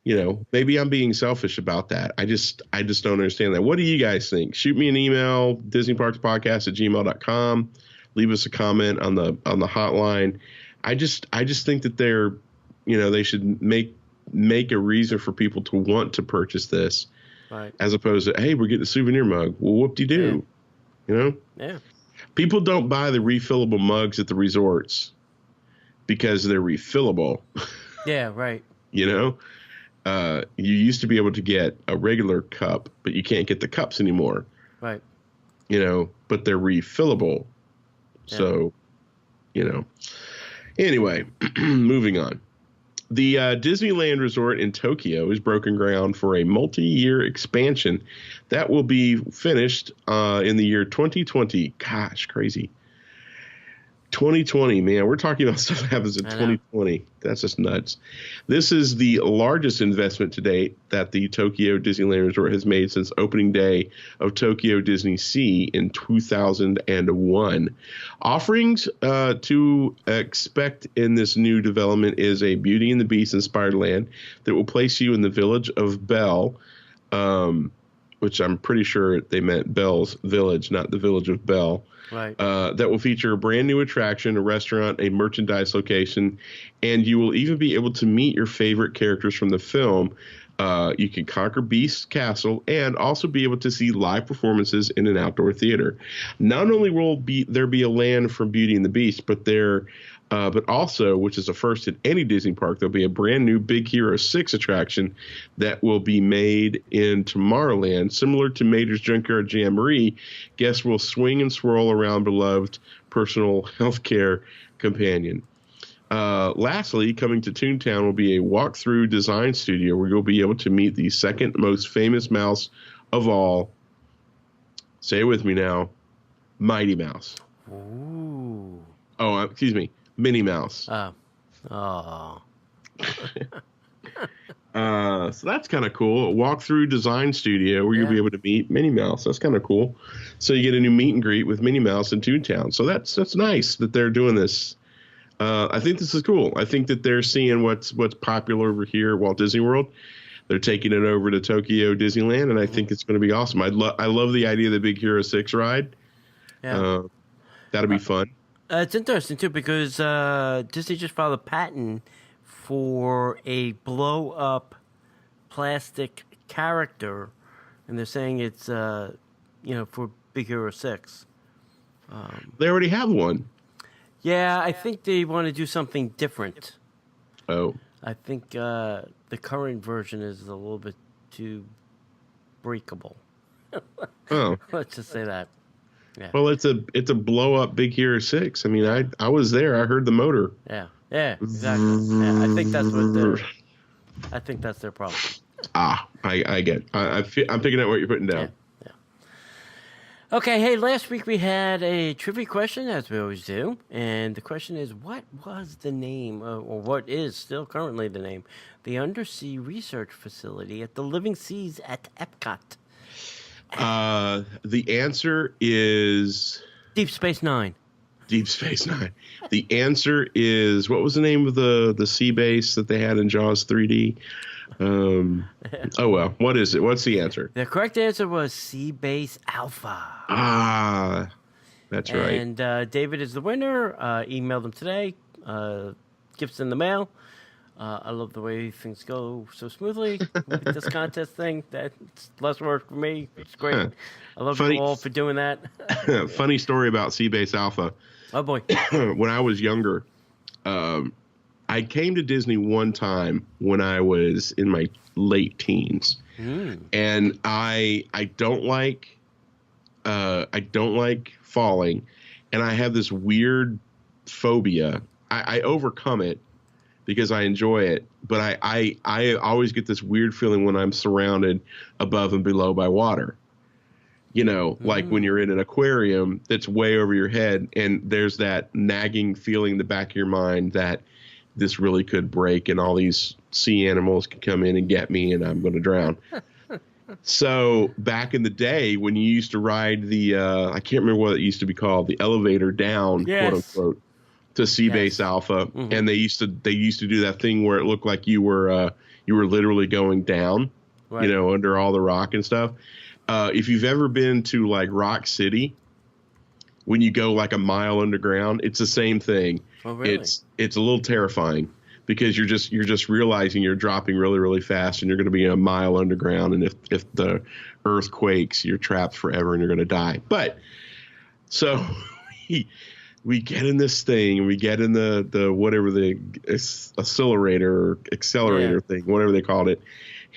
You know, maybe I'm being selfish about that. I just don't understand that. What do you guys think? Shoot me an email, DisneyParksPodcast@gmail.com. Leave us a comment on the hotline. I just think that they should make a reason for people to want to purchase this, as opposed to, hey, we're getting a souvenir mug. Well, whoop-de-doo, you know? Yeah. People don't buy the refillable mugs at the resorts because they're refillable. Yeah, right. You know? You used to be able to get a regular cup, but you can't get the cups anymore. Right. You know, but they're refillable. Yeah. So, you know. Anyway, moving on. The Disneyland Resort in Tokyo has broken ground for a multi-year expansion that will be finished in the year 2020. Gosh, crazy. 2020, man. We're talking about stuff that happens in 2020. That's just nuts. This is the largest investment to date that the Tokyo Disneyland Resort has made since opening day of Tokyo Disney Sea in 2001. Offerings to expect in this new development is a Beauty and the Beast inspired land that will place you in the village of Belle, which I'm pretty sure they meant Belle's Village, not the village of Belle. Right. That will feature a brand new attraction, a restaurant, a merchandise location, and you will even be able to meet your favorite characters from the film. You can conquer Beast's castle and also be able to see live performances in an outdoor theater. Not only will there be a land from Beauty and the Beast, but also, which is a first in any Disney park, there'll be a brand new Big Hero 6 attraction that will be made in Tomorrowland. Similar to Mater's Junkyard Jamboree, guests will swing and swirl around beloved personal healthcare companion. Lastly, coming to Toontown will be a walkthrough design studio where you'll be able to meet the second most famous mouse of all. Say it with me now, Mighty Mouse. Ooh. Oh, excuse me, Minnie Mouse. Oh. So that's kind of cool. A walkthrough design studio where you'll be able to meet Minnie Mouse. That's kind of cool. So you get a new meet and greet with Minnie Mouse in Toontown. So that's nice that they're doing this. I think this is cool. I think that they're seeing what's popular over here at Walt Disney World. They're taking it over to Tokyo Disneyland, and I think it's going to be awesome. I love the idea of the Big Hero 6 ride. Yeah. That'll be fun. It's interesting, too, because Disney just filed a patent for a blow-up plastic character, and they're saying it's, for Big Hero 6. They already have one. Yeah, I think they want to do something different. Oh. I think the current version is a little bit too breakable. Oh. Let's just say that. Yeah. Well, it's a blow up Big Hero 6. I mean, I was there. I heard the motor. Yeah, exactly. Yeah, I think that's their problem. I get. I'm picking up what you're putting down. Yeah. Okay, hey, last week we had a trivia question, as we always do, and the question is, what was the name, or what is still currently the name, the Undersea Research Facility at the Living Seas at Epcot? The answer is Deep Space Nine. Deep Space Nine. The answer is, what was the name of the sea base that they had in Jaws 3D? Oh, well, what is it? What's the answer? The correct answer was Sea Base Alpha. That's right. And David is the winner. Emailed him today. Gifts in the mail. I love the way things go so smoothly with this contest thing. That's less work for me. It's great. I love you all for doing that. Funny story about Sea Base Alpha. Oh, boy. When I was younger, I came to Disney one time when I was in my late teens. And I don't like falling, and I have this weird phobia. I overcome it because I enjoy it, but I always get this weird feeling when I'm surrounded above and below by water. Like when you're in an aquarium that's way over your head, and there's that nagging feeling in the back of your mind that this really could break and all these sea animals could come in and get me and I'm going to drown. So back in the day when you used to ride the, I can't remember what it used to be called, the elevator down, quote unquote, to Sea Base Alpha. Mm-hmm. And they used to do that thing where it looked like you were literally going down, under all the rock and stuff. If you've ever been to like Rock City, when you go like a mile underground, it's the same thing. Oh, really? It's a little terrifying because you're just realizing you're dropping really, really fast and you're going to be a mile underground. And if the earth quakes, you're trapped forever and you're going to die. But so we get in this thing and we get in the whatever the accelerator thing, whatever they called it.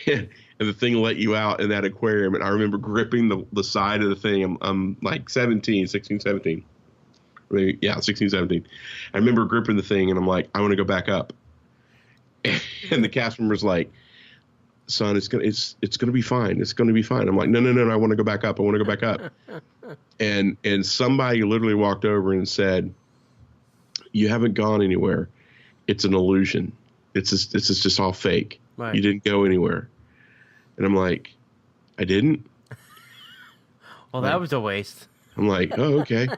And the thing let you out in that aquarium. And I remember gripping the side of the thing. I'm like 16, 17. Maybe, 16, 17. I remember gripping the thing and I'm like, I want to go back up. And the cast member's like, son, it's gonna be fine. It's gonna be fine. I'm like, no, I want to go back up. I want to go back up. And somebody literally walked over and said, you haven't gone anywhere. It's an illusion. It's just all fake. Right. You didn't go anywhere. And I'm like, I didn't? Well, that was a waste. I'm like, oh, okay.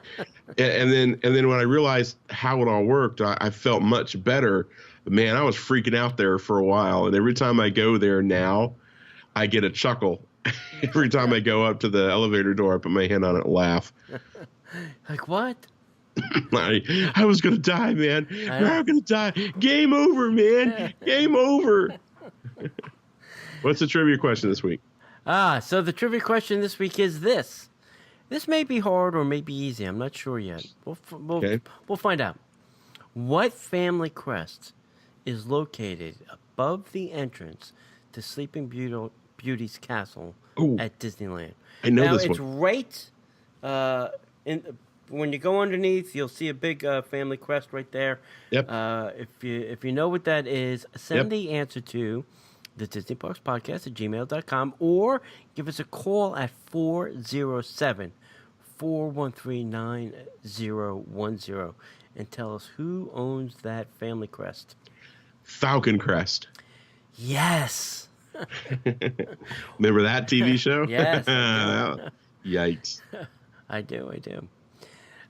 and then when I realized how it all worked, I felt much better. Man, I was freaking out there for a while. And every time I go there now, I get a chuckle. Every time I go up to the elevator door, I put my hand on it and laugh. Like, what? I was going to die, man. I'm going to die. Game over, man. Game over. What's the trivia question this week? So the trivia question this week is this. This may be hard or may be easy. I'm not sure yet. We'll find out. What family crest is located above the entrance to Sleeping Beauty's castle at Disneyland? I know now, this it's one. right when you go underneath, you'll see a big family crest right there. Yep. If you know what that is, send the answer to the Disney Parks Podcast at gmail.com or give us a call at 407-413-9010. and tell us who owns that family crest. Falcon Crest. Yes. Remember that TV show? Yes. Yikes. I do.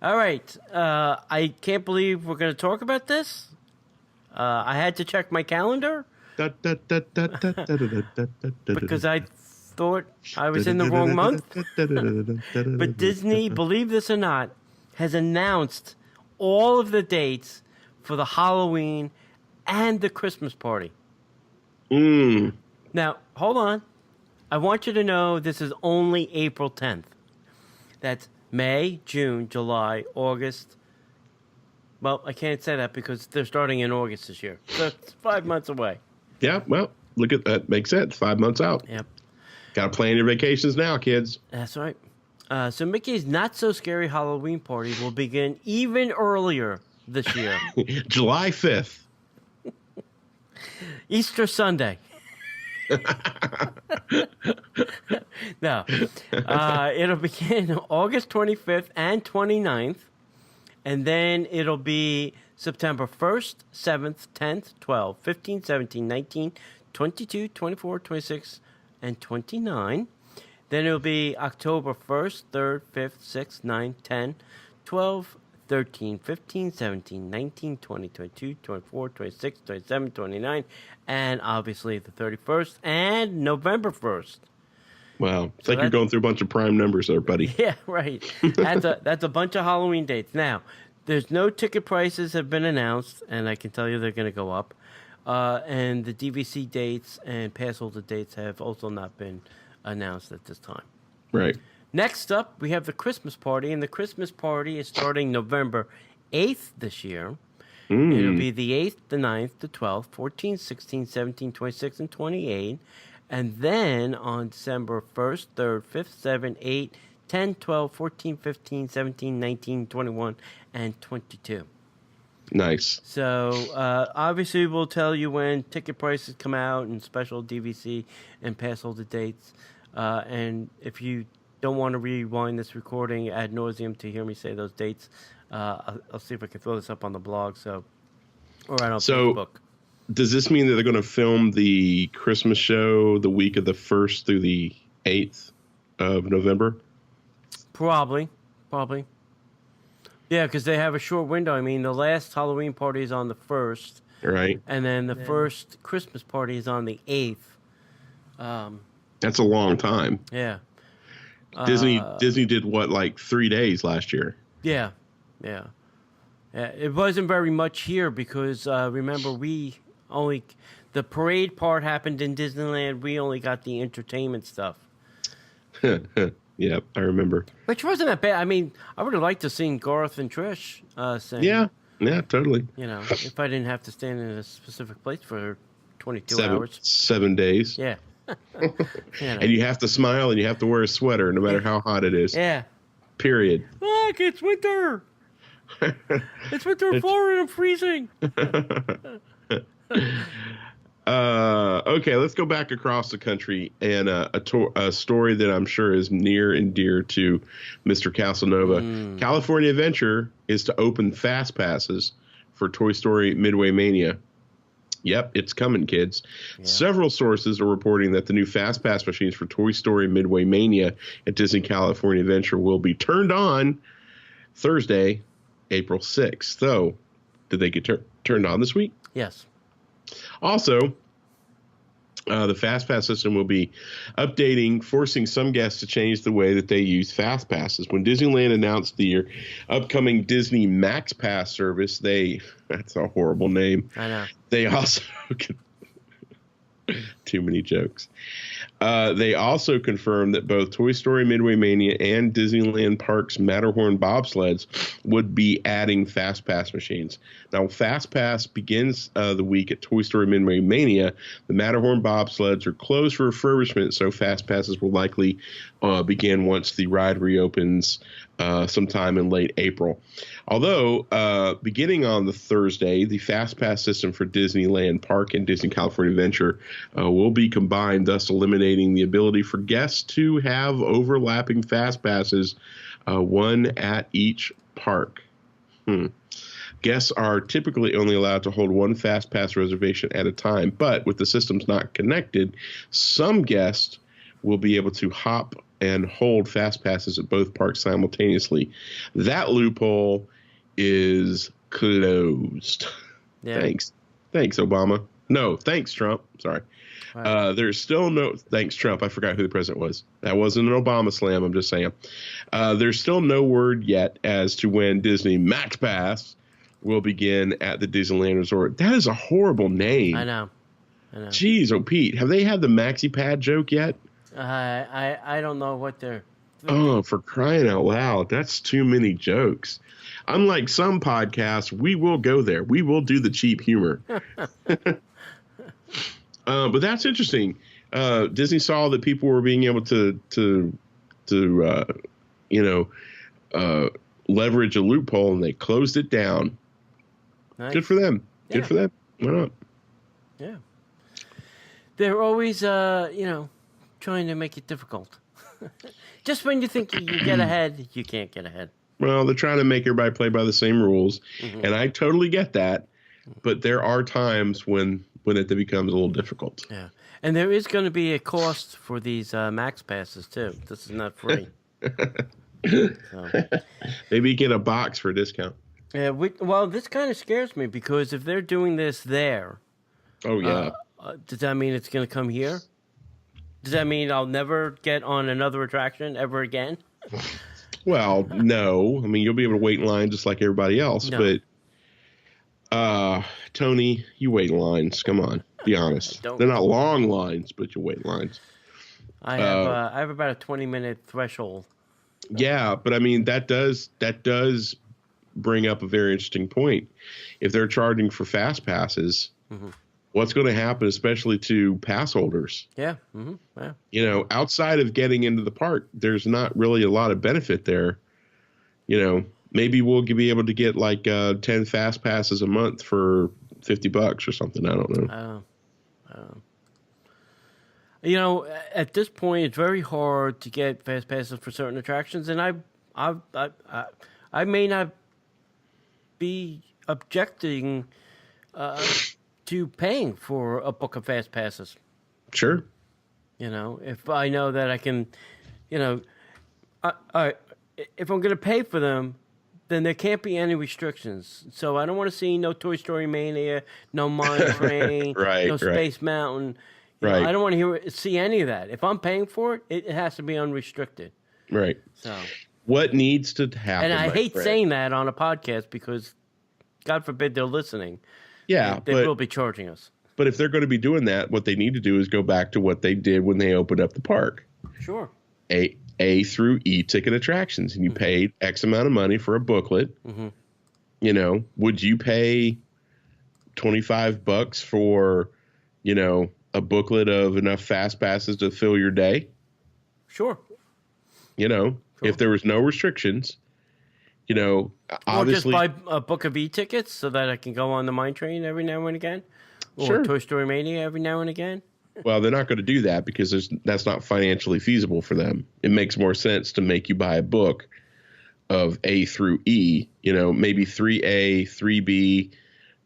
All right. I can't believe we're going to talk about this. I had to check my calendar because I thought I was in the wrong month. But Disney, believe this or not, has announced all of the dates for the Halloween and the Christmas party. Now, hold on. I want you to know this is only April 10th. That's May, June, July, August. Well, I can't say that because they're starting in August this year. So it's 5 months away. Yeah, well, look at that. Makes sense. 5 months out. Yep. Got to plan your vacations now, kids. That's right. So Mickey's Not So Scary Halloween Party will begin even earlier this year. July 5th. Easter Sunday. No. It'll begin August 25th and 29th. And then it'll be September 1st, 7th, 10th, 12th, 15th, 17th, 19th, 22, 24, 26, and 29. Then it'll be October 1st, 3rd, 5th, 6th, 9th, 10th, 12, 13, 15, 17, 19, 20, 22, 24, 26, 27, 29, and obviously the 31st and November 1st. Wow. It's like you're going through a bunch of prime numbers there, buddy. Yeah, right. That's a bunch of Halloween dates. Now, there's no ticket prices have been announced, and I can tell you they're going to go up. And the DVC dates and pass holder dates have also not been announced at this time. Right. Next up, we have the Christmas party, and the Christmas party is starting November 8th this year. It'll be the 8th, the 9th, the 12th, 14th, 16th, 17th, 26th, and 28th. And then on December 1st, 3rd, 5th, 7th, 8th, 10, 12, 14, 15, 17, 19, 21, and 22. Nice. So, obviously, we'll tell you when ticket prices come out and special DVC and pass holder dates. And if you don't want to rewind this recording ad nauseum to hear me say those dates, I'll see if I can throw this up on the blog. Or right on Facebook. Does this mean that they're going to film the Christmas show the week of the 1st through the 8th of November? Probably. Yeah, because they have a short window. I mean, the last Halloween party is on the 1st. Right. And then the first Christmas party is on the 8th. That's a long time. Yeah. Disney did what, like 3 days last year? Yeah. It wasn't very much here because, remember, the parade part happened in Disneyland. We only got the entertainment stuff. Yeah, I remember. Which wasn't that bad. I mean, I would have liked to seen Garth and Trish sing. Yeah, totally. You know, if I didn't have to stand in a specific place for 22 hours. 7 days. Yeah. And you have to smile and you have to wear a sweater no matter how hot it is. Yeah. Period. Look, it's winter. It's winter in Florida. I'm freezing. Okay, let's go back across the country and a story that I'm sure is near and dear to Mr. Caselnova. California Adventure is to open fast passes for Toy Story Midway Mania. Yep, it's coming, kids. Yeah. Several sources are reporting that the new fast pass machines for Toy Story Midway Mania at Disney California Adventure will be turned on Thursday, April 6th. Though, did they get turned on this week? Yes. Also, the Fast Pass system will be updating, forcing some guests to change the way that they use Fast Passes. When Disneyland announced the upcoming Disney Max Pass service, that's a horrible name. I know. They also too many jokes. They also confirmed that both Toy Story Midway Mania and Disneyland Parks Matterhorn bobsleds would be adding Fast Pass machines. Now, Fast Pass begins the week at Toy Story Midway Mania. The Matterhorn bobsleds are closed for refurbishment, so Fast Passes will likely begin once the ride reopens sometime in late April. Although, beginning on the Thursday, the Fast Pass system for Disneyland Park and Disney California Adventure will be combined, thus eliminating the ability for guests to have overlapping Fast Passes, one at each park. Guests are typically only allowed to hold one fast pass reservation at a time, but with the systems not connected, some guests will be able to hop and hold fast passes at both parks simultaneously. That loophole is closed. Yeah. Thanks, Obama. No, thanks, Trump. Sorry. Right. There's still no thanks, Trump. I forgot who the president was. That wasn't an Obama slam. I'm just saying. There's still no word yet as to when Disney Max Pass will begin at the Disneyland Resort. That is a horrible name. I know. Jeez, oh Pete, have they had the Maxi Pad joke yet? I don't know what they're. Oh, for crying out loud! That's too many jokes. Unlike some podcasts, we will go there. We will do the cheap humor. But that's interesting. Disney saw that people were being able to leverage a loophole, and they closed it down. Nice. Good for them. Yeah. Good for them. Why not? Yeah. They're always, trying to make it difficult. Just when you think you get ahead, you can't get ahead. Well, they're trying to make everybody play by the same rules, and I totally get that. But there are times when it becomes a little difficult. Yeah, and there is going to be a cost for these Max Passes too. This is not free. So. Maybe get a box for a discount. Yeah, well, this kind of scares me because if they're doing this there, oh yeah, does that mean it's going to come here? Does that mean I'll never get on another attraction ever again? Well, no. I mean, you'll be able to wait in line just like everybody else. No. But Tony, you wait in lines. Come on, be honest. They're not long lines, but you wait in lines. I have about a 20-minute threshold. Yeah, but I mean that does bring up a very interesting point. If they're charging for fast passes, what's going to happen, especially to pass holders? Yeah. Yeah. Outside of getting into the park, there's not really a lot of benefit there. Maybe we'll be able to get like 10 fast passes a month for $50 or something. I don't know. At this point, it's very hard to get fast passes for certain attractions, and I may not be objecting to paying for a book of fast passes. Sure. If I know that I can, if I'm going to pay for them, then there can't be any restrictions. So I don't want to see no Toy Story Mania, no Mine Train, no Space Mountain. I don't want to see any of that. If I'm paying for it, it has to be unrestricted. Right. So what needs to happen? And I hate saying that on a podcast because, God forbid, they're listening. Yeah, they will be charging us. But if they're going to be doing that, what they need to do is go back to what they did when they opened up the park. Sure. A through E ticket attractions, and you paid X amount of money for a booklet. Would you pay $25 for, a booklet of enough fast passes to fill your day? Sure. If there was no restrictions, obviously. Or just buy a book of e-tickets so that I can go on the Mine Train every now and again? Or Toy Story Mania every now and again? Well, they're not going to do that because that's not financially feasible for them. It makes more sense to make you buy a book of A through E, maybe 3A, 3B,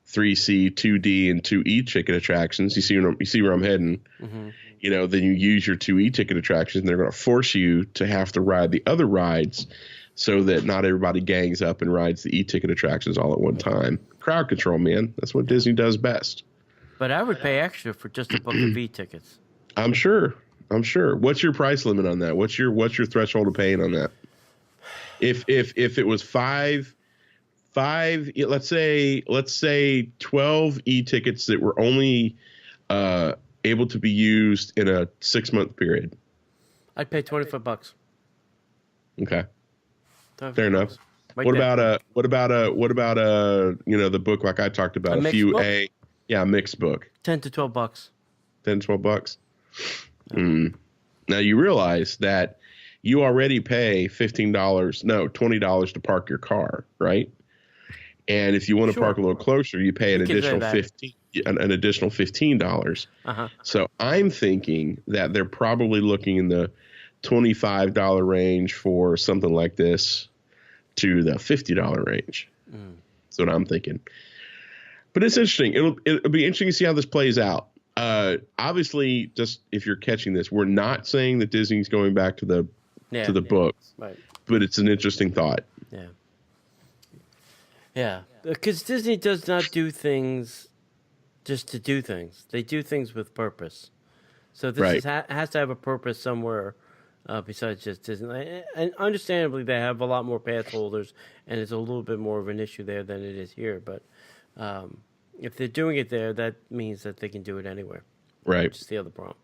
3C, 2D, and 2E ticket attractions. You see where I'm heading? Then you use your 2E ticket attractions, and they're going to force you to have to ride the other rides so that not everybody gangs up and rides the e-ticket attractions all at one time. Crowd control, man. That's what Disney does best. But I would pay extra for just a book of e-tickets. I'm sure. What's your price limit on that? What's your threshold of paying on that? If it was five, let's say 12 e-tickets that were only able to be used in a 6-month period, I'd pay $25. Okay, fair enough. What about the book like I talked about? A few book? A mixed book. $10 to $12. $10 to $12. Now you realize that you already pay $20 to park your car, right? And if you want to park a little closer, you pay an additional $15. So I'm thinking that they're probably looking in the $25 range for something like this to the $50 range. That's what I'm thinking. But it's interesting. It'll be interesting to see how this plays out. Obviously, just if you're catching this, we're not saying that Disney's going back to the books, right? But it's an interesting thought. Yeah, yeah. Because Disney does not do things just to do things. They do things with purpose. So this has to have a purpose somewhere besides just Disney. And understandably, they have a lot more pass holders, and it's a little bit more of an issue there than it is here. But if they're doing it there, that means that they can do it anywhere. Right. Which is the other problem.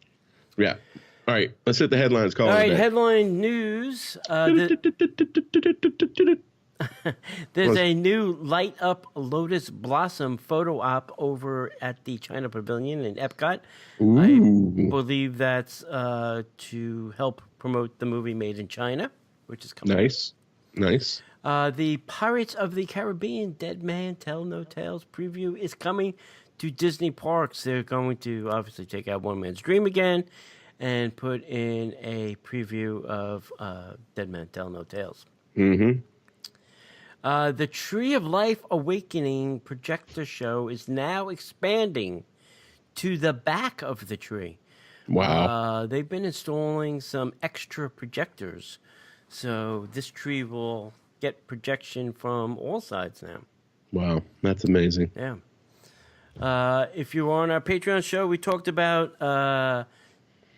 Yeah. All right. Let's hit the headlines. All right. Headline news. There's a new light up lotus blossom photo op over at the China Pavilion in Epcot. Ooh. I believe that's to help promote the movie Made in China, which is coming. Nice. The Pirates of the Caribbean Dead Man Tell No Tales preview is coming to Disney parks. They're going to obviously take out One Man's Dream again and put in a preview of Dead Man Tell No Tales. Mm-hmm. The Tree of Life Awakening projector show is now expanding to the back of the tree. Wow. They've been installing some extra projectors, so this tree will get projection from all sides now. Wow, that's amazing. Yeah. If you were on our Patreon show, we talked about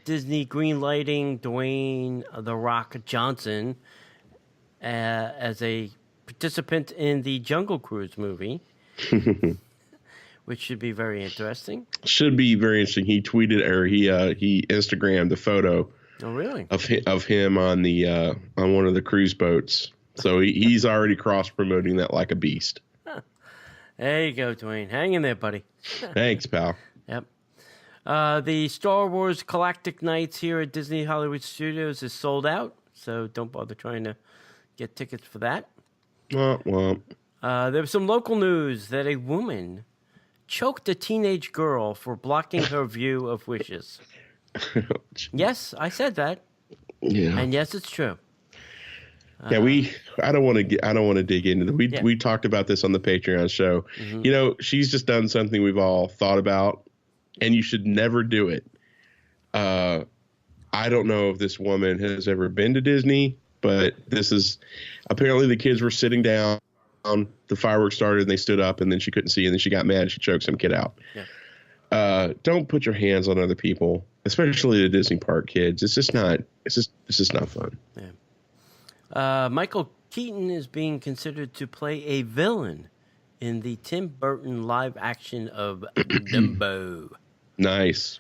Disney greenlighting Dwayne "The Rock" Johnson as a participant in the Jungle Cruise movie, which should be very interesting. Should be very interesting. He tweeted or he Instagrammed the photo. Oh, really? Of him on the on one of the cruise boats. So he's already cross promoting that like a beast. Huh. There you go, Dwayne. Hang in there, buddy. Thanks, pal. Yep. The Star Wars Galactic Nights here at Disney Hollywood Studios is sold out, so don't bother trying to get tickets for that. Womp womp. There was some local news that a woman choked a teenage girl for blocking her view of wishes. Yes, I said that. Yeah. And yes, it's true. Yeah, I don't want to dig into that. We talked about this on the Patreon show. Mm-hmm. You know, she's just done something we've all thought about, and you should never do it. I don't know if this woman has ever been to Disney, but this is apparently the kids were sitting down. The fireworks started, and they stood up, and then she couldn't see, and then she got mad. And she choked some kid out. Yeah. Don't put your hands on other people, especially the Disney park kids. It's just not fun. Yeah. Michael Keaton is being considered to play a villain in the Tim Burton live action of Dumbo. Nice.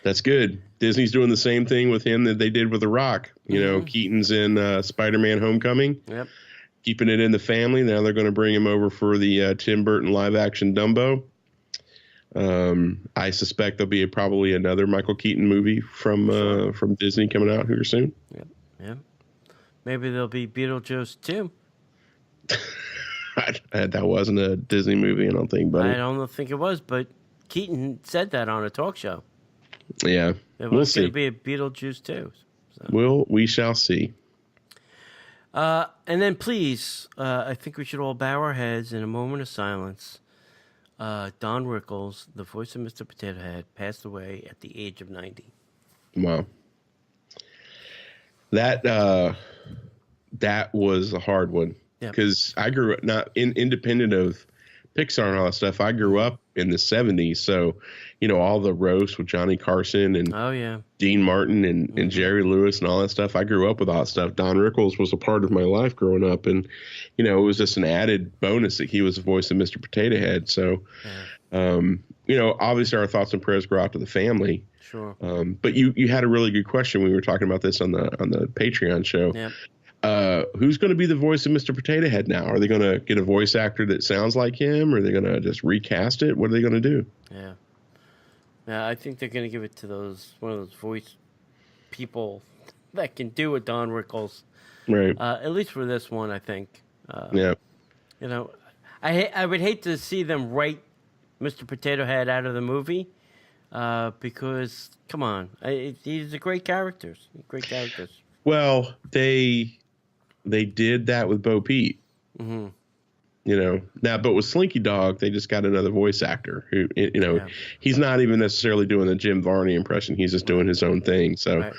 That's good. Disney's doing the same thing with him that they did with The Rock. You know, Keaton's in Spider-Man Homecoming. Yep. Keeping it in the family. Now they're going to bring him over for the Tim Burton live action Dumbo. I suspect there'll be probably another Michael Keaton movie from Disney coming out here soon. Yep. Yeah. Maybe there'll be Beetlejuice too. That wasn't a Disney movie, I don't think, buddy. I don't think it was, but Keaton said that on a talk show. Yeah, we'll see. It be a Beetlejuice too. So. We shall see. And then, please, I think we should all bow our heads in a moment of silence. Don Rickles, the voice of Mr. Potato Head, passed away at the age of 90. Wow. That was a hard one because I grew up not independent of Pixar and all that stuff. I grew up in the 70s. So, you know, all the roast with Johnny Carson and Dean Martin and Jerry Lewis and all that stuff. I grew up with all that stuff. Don Rickles was a part of my life growing up. And, you know, it was just an added bonus that he was the voice of Mr. Potato Head. So, you know, obviously our thoughts and prayers go out to the family. Sure. But you had a really good question when we were talking about this on the Patreon show. Yep. Who's going to be the voice of Mr. Potato Head now? Are they going to get a voice actor that sounds like him? Or are they going to just recast it? What are they going to do? Yeah. Yeah, I think they're going to give it to one of those voice people that can do a Don Rickles. Right. At least for this one, I think. Yeah. You know, I would hate to see them write Mr. Potato Head out of the movie because, come on, he's a great characters. Great characters. Well, they did that with Bo Peep. Mm-hmm. Now, but with Slinky Dog, they just got another voice actor who, he's not even necessarily doing the Jim Varney impression. He's just doing his own thing. So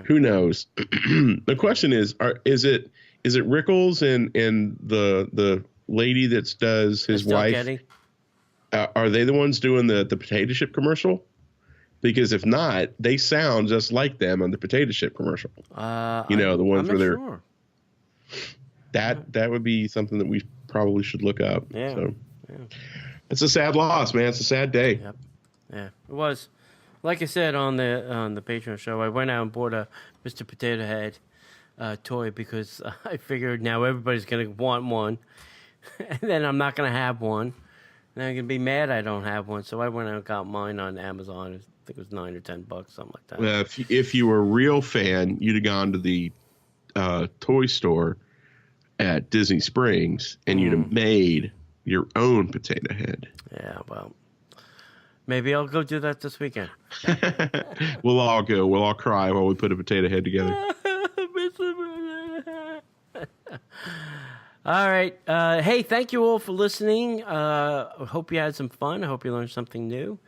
who knows? The question is it Rickles and the lady that does his wife? Are they the ones doing the potato chip commercial? Because if not, they sound just like them on the potato chip commercial. The ones where they're sure. That would be something that we probably should look up. Yeah. So it's a sad loss, man. It's a sad day. Yep. Yeah, it was. Like I said on the Patreon show, I went out and bought a Mr. Potato Head toy because I figured now everybody's gonna want one, and then I'm not gonna have one. And I'm gonna be mad I don't have one. So I went out and got mine on Amazon. I think it was $9 or $10, something like that. Well, if you were a real fan, you'd have gone to the toy store at Disney Springs and you'd have made your own potato head. Yeah, well, maybe I'll go do that this weekend. We'll all go. We'll all cry while we put a potato head together. All right. Hey, thank you all for listening. I hope you had some fun. I hope you learned something new.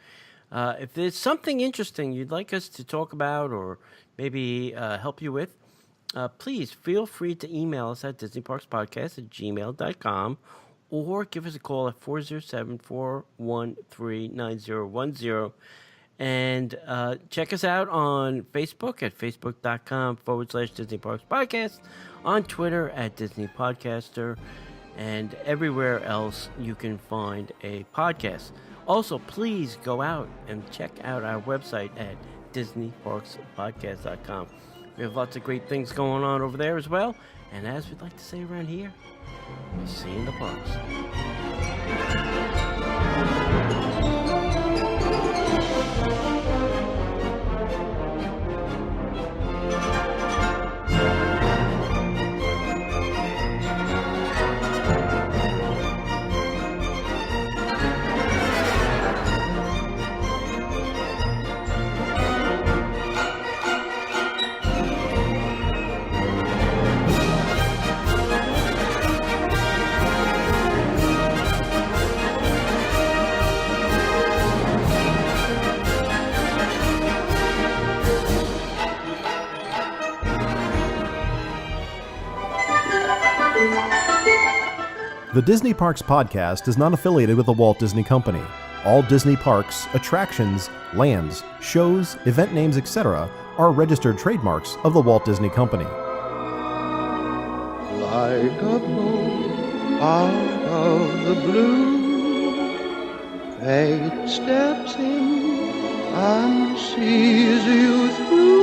If there's something interesting you'd like us to talk about or maybe help you with, please feel free to email us at DisneyParksPodcast@gmail.com or give us a call at 407-413-9010. And check us out on Facebook at facebook.com/Disney Parks Podcast, on Twitter at Disney Podcaster, and everywhere else you can find a podcast. Also, please go out and check out our website at DisneyParksPodcast.com. We have lots of great things going on over there as well. And as we'd like to say around here, we'll see you in the parks. The Disney Parks Podcast is not affiliated with the Walt Disney Company. All Disney parks, attractions, lands, shows, event names, etc. are registered trademarks of the Walt Disney Company. Like a boat out of the blue, fate steps in and sees you through.